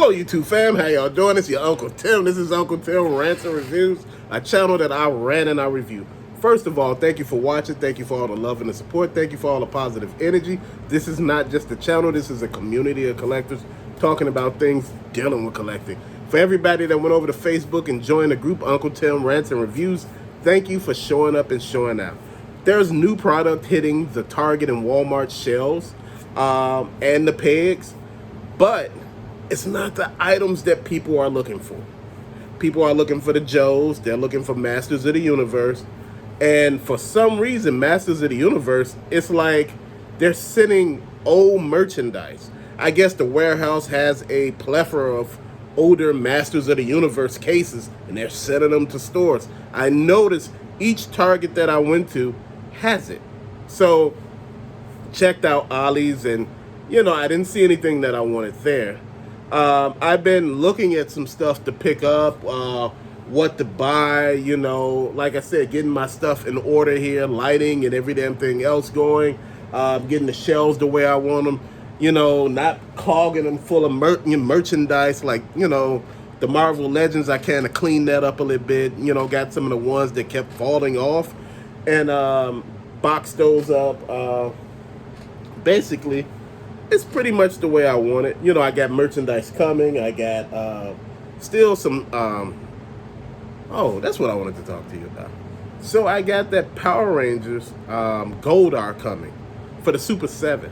Hello, YouTube fam. How y'all doing? It's your Uncle Tim. This is Uncle Tim Rants and Reviews, a channel that I rant and I review. First of all, thank you for watching. Thank you for all the love and the support. Thank you for all the positive energy. This is not just a channel. This is a community of collectors talking about things dealing with collecting. For everybody that went over to Facebook and joined the group, Uncle Tim Rants and Reviews, thank you for showing up and showing out. There's new product hitting the Target and Walmart shelves and the pegs, but it's not the items that people are looking for. People are looking for the Joes. They're looking for Masters of the Universe. And for some reason, Masters of the Universe, it's like they're sending old merchandise. I guess the warehouse has a plethora of older Masters of the Universe cases, and they're sending them to stores. I noticed each Target that I went to has it. So, checked out Ollie's, and, I didn't see anything that I wanted there. I've been looking at some stuff to pick up, what to buy, like I said, getting my stuff in order here, lighting and every damn thing else going, getting the shelves the way I want them, not clogging them full of merchandise like, the Marvel Legends. I kind of cleaned that up a little bit, got some of the ones that kept falling off and boxed those up. Basically, it's pretty much the way I want it. I got merchandise coming. I got still some, oh, that's what I wanted to talk to you about. So I got that Power Rangers Goldar coming for the Super 7.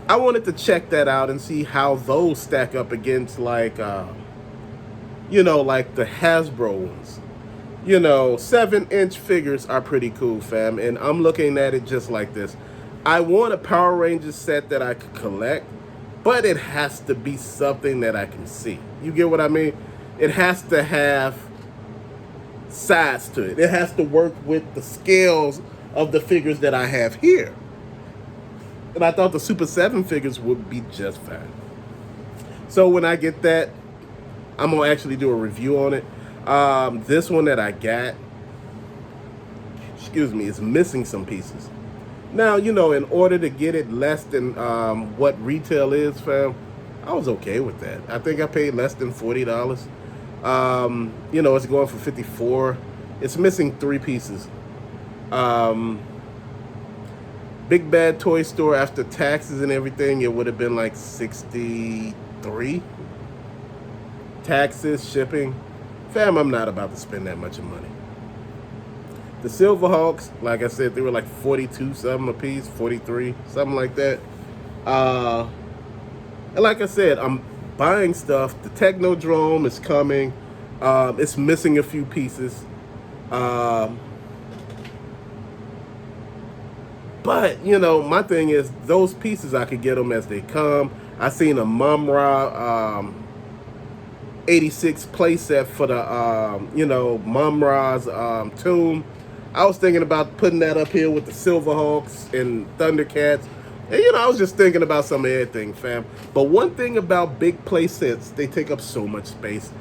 I wanted to check that out and see how those stack up against like, like the Hasbro ones. 7-inch figures are pretty cool, fam. And I'm looking at it just like this. I want a Power Rangers set that I could collect, but it has to be something that I can see. You get what I mean? It has to have size to it. It has to work with the scales of the figures that I have here. And I thought the Super 7 figures would be just fine. So when I get that, I'm going to actually do a review on it. This one that I got, is missing some pieces. Now, in order to get it less than what retail is, fam, I was okay with that. I think I paid less than $40. It's going for $54. It's missing 3 pieces. Big Bad Toy Store, after taxes and everything, it would have been like $63. Taxes, shipping. Fam, I'm not about to spend that much of money. The Silverhawks, like I said, they were like 42 something a piece, 43, something like that. And like I said, I'm buying stuff. The Technodrome is coming. It's missing a few pieces. But, my thing is, those pieces, I could get them as they come. I seen a Mum-Ra 86 playset for the, Mum-Ra's tomb. I was thinking about putting that up here with the Silverhawks and Thundercats. And, I was just thinking about some of everything, fam. But one thing about big play sets, they take up so much space.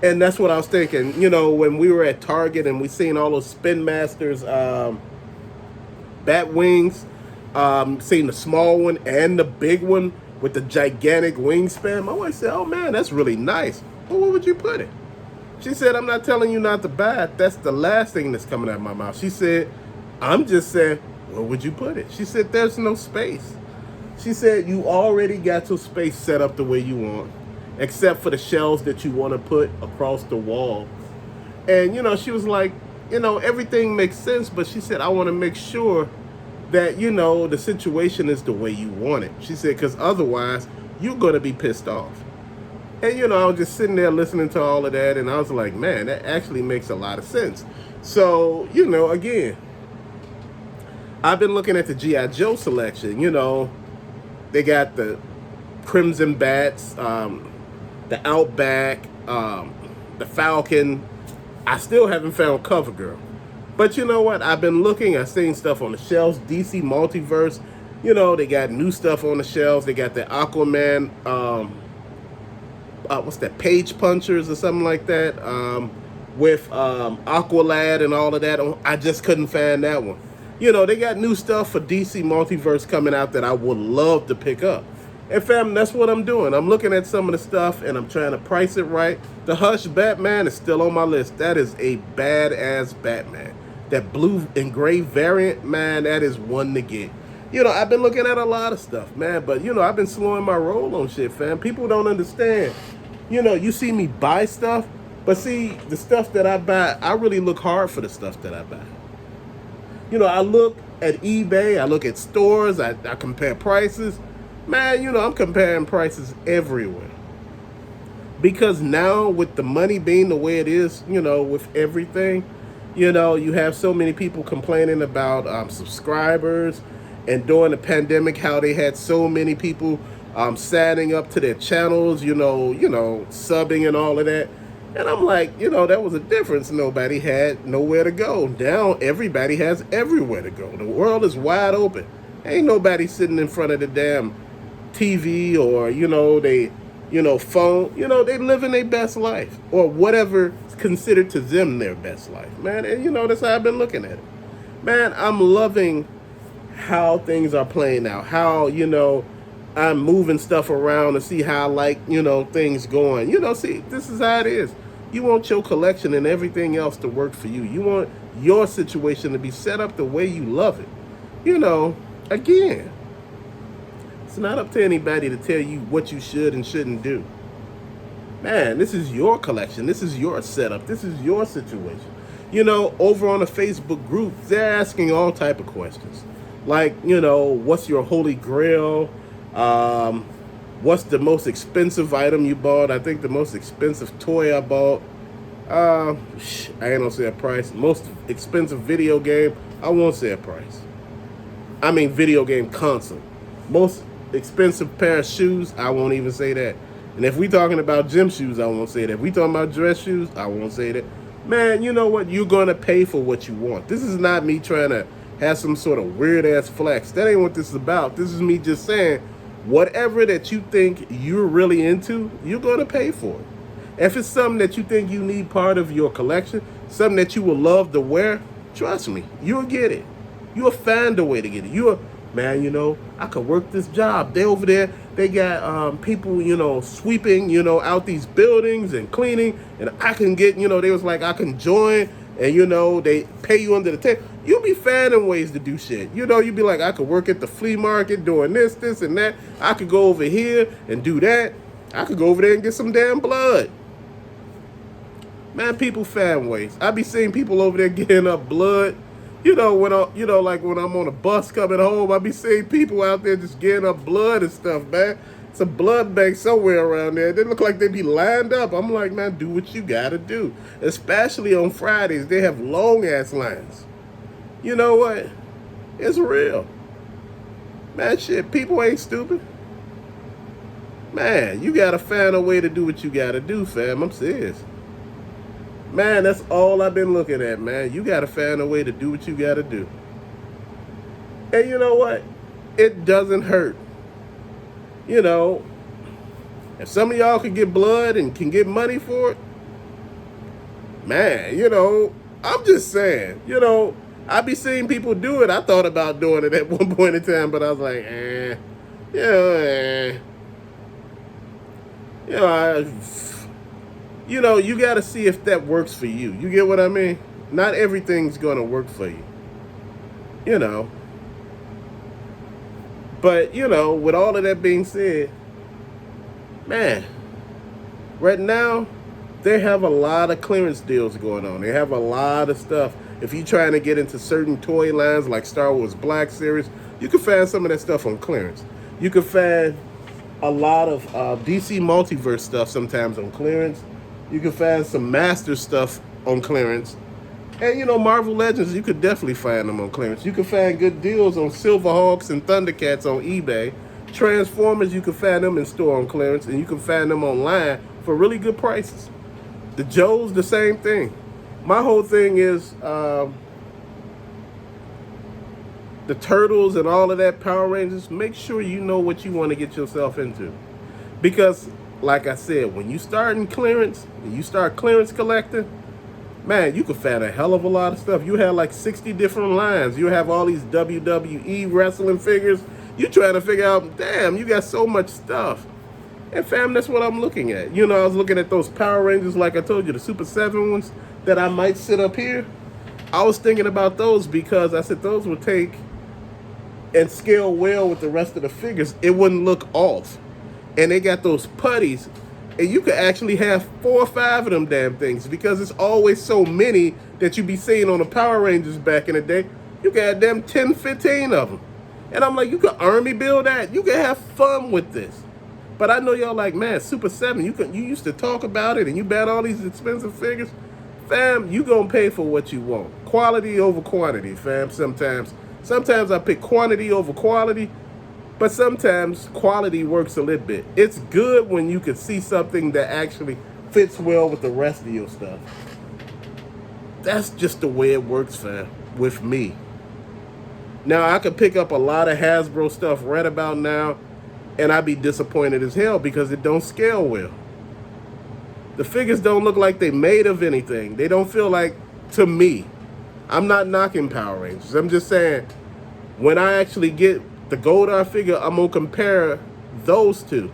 And that's what I was thinking. When we were at Target and we seen all those Spin Masters bat wings, seen the small one and the big one with the gigantic wingspan, my wife said, oh, man, that's really nice. Well, where would you put it? She said, I'm not telling you not to buy it. That's the last thing that's coming out of my mouth. She said, I'm just saying, where would you put it? She said, there's no space. She said, you already got your space set up the way you want, except for the shelves that you want to put across the wall. And, she was like, everything makes sense, but she said, I want to make sure that, the situation is the way you want it. She said, because otherwise, you're going to be pissed off. And, I was just sitting there listening to all of that, and I was like, man, that actually makes a lot of sense. So, again, I've been looking at the G.I. Joe selection. They got the Crimson Bats, the Outback, the Falcon. I still haven't found CoverGirl. But you know what? I've been looking. I've seen stuff on the shelves. DC Multiverse. They got new stuff on the shelves. They got the Aquaman, what's that, Page Punchers or something like that, with Aqualad and all of that. I just couldn't find that one. They got new stuff for DC Multiverse coming out that I would love to pick up. And fam, that's what I'm doing. I'm looking at some of the stuff and I'm trying to price it right. The Hush Batman is still on my list. That is a badass Batman. That blue and gray variant, man, that is one to get. I've been looking at a lot of stuff, man, but I've been slowing my roll on shit, fam. People don't understand. You see me buy stuff, but see, the stuff that I buy, I really look hard for the stuff that I buy. I look at eBay, I look at stores, I compare prices. Man, I'm comparing prices everywhere. Because now, with the money being the way it is, with everything, you have so many people complaining about subscribers, and during the pandemic, how they had so many people signing up to their channels, subbing and all of that. And I'm like, that was a difference. Nobody had nowhere to go. Now everybody has everywhere to go. The world is wide open. Ain't nobody sitting in front of the damn TV or, phone. They living their best life or whatever is considered to them their best life, man. And, that's how I've been looking at it. Man, I'm loving how things are playing out, how, I'm moving stuff around to see how I like, things going. See, this is how it is. You want your collection and everything else to work for you. You want your situation to be set up the way you love it. Again, it's not up to anybody to tell you what you should and shouldn't do. Man, this is your collection. This is your setup. This is your situation. Over on the Facebook group, they're asking all type of questions. Like, what's your holy grail? What's the most expensive item you bought? I think the most expensive toy I bought. I ain't gonna say a price. Most expensive video game. I won't say a price. I mean video game console. Most expensive pair of shoes. I won't even say that. And if we talking about gym shoes, I won't say that. If we talking about dress shoes, I won't say that. Man, you know what? You're gonna pay for what you want. This is not me trying to have some sort of weird ass flex. That ain't what this is about. This is me just saying, whatever that you think you're really into, you're going to pay for it. If it's something that you think you need part of your collection, something that you would love to wear, trust me, you'll get it. You'll find a way to get it. Man, I could work this job. They over there, they got people, sweeping, out these buildings and cleaning. And I can get, they was like, I can join. And, they pay you under the table. You'll be finding ways to do shit. You'll be like, I could work at the flea market doing this, and that. I could go over here and do that. I could go over there and get some damn blood. Man, people find ways. I be seeing people over there getting up blood. Like when I'm on a bus coming home, I be seeing people out there just getting up blood and stuff, man. It's a blood bank somewhere around there. They look like they be lined up. I'm like, man, do what you gotta do. Especially on Fridays, they have long ass lines. You know what? It's real. Man, shit, people ain't stupid. Man, you gotta find a way to do what you gotta do, fam. I'm serious. Man, that's all I've been looking at, man. You gotta find a way to do what you gotta do. And you know what? It doesn't hurt. If some of y'all can get blood and can get money for it, man, I'm just saying, I be seeing people do it. I thought about doing it at one point in time, but I was like, you got to see if that works for you. You get what I mean? Not everything's going to work for you. But, with all of that being said, man, right now, they have a lot of clearance deals going on. They have a lot of stuff. If you're trying to get into certain toy lines like Star Wars Black Series, you can find some of that stuff on clearance. You can find a lot of DC Multiverse stuff sometimes on clearance. You can find some Master stuff on clearance. And, Marvel Legends, you could definitely find them on clearance. You can find good deals on Silverhawks and Thundercats on eBay. Transformers, you can find them in store on clearance. And you can find them online for really good prices. The Joes, the same thing. My whole thing is the Turtles and all of that, Power Rangers, make sure you know what you want to get yourself into. Because, like I said, when you start in clearance, and you start clearance collecting, man, you can find a hell of a lot of stuff. You have like 60 different lines. You have all these WWE wrestling figures. You trying to figure out, damn, you got so much stuff. And fam, that's what I'm looking at. You know, I was looking at those Power Rangers, like I told you, the Super 7 ones that I might sit up here. I was thinking about those because I said those would take and scale well with the rest of the figures. It wouldn't look off. And they got those putties, and you could actually have 4 or 5 of them damn things because it's always so many that you be seeing on the Power Rangers back in the day. You got them 10, 15 of them. And I'm like, you could army build that. You could have fun with this. But I know y'all like, man, Super 7, you used to talk about it and you bought all these expensive figures. Fam, you gonna pay for what you want. Quality over quantity, fam, sometimes. Sometimes I pick quantity over quality, but sometimes quality works a little bit. It's good when you can see something that actually fits well with the rest of your stuff. That's just the way it works, fam, with me. Now, I could pick up a lot of Hasbro stuff right about now, and I'd be disappointed as hell because it don't scale well. The figures don't look like they made of anything. They don't feel like, to me, I'm not knocking Power Rangers. I'm just saying, when I actually get the Goldar figure, I'm going to compare those two.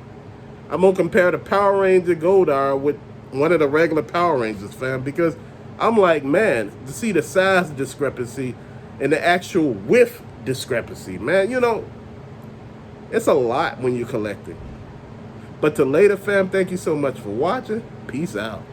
I'm going to compare the Power Ranger Goldar with one of the regular Power Rangers, fam, because I'm like, man, to see the size discrepancy and the actual width discrepancy, man, you know, it's a lot when you collect it. But to later, fam, thank you so much for watching. Peace out.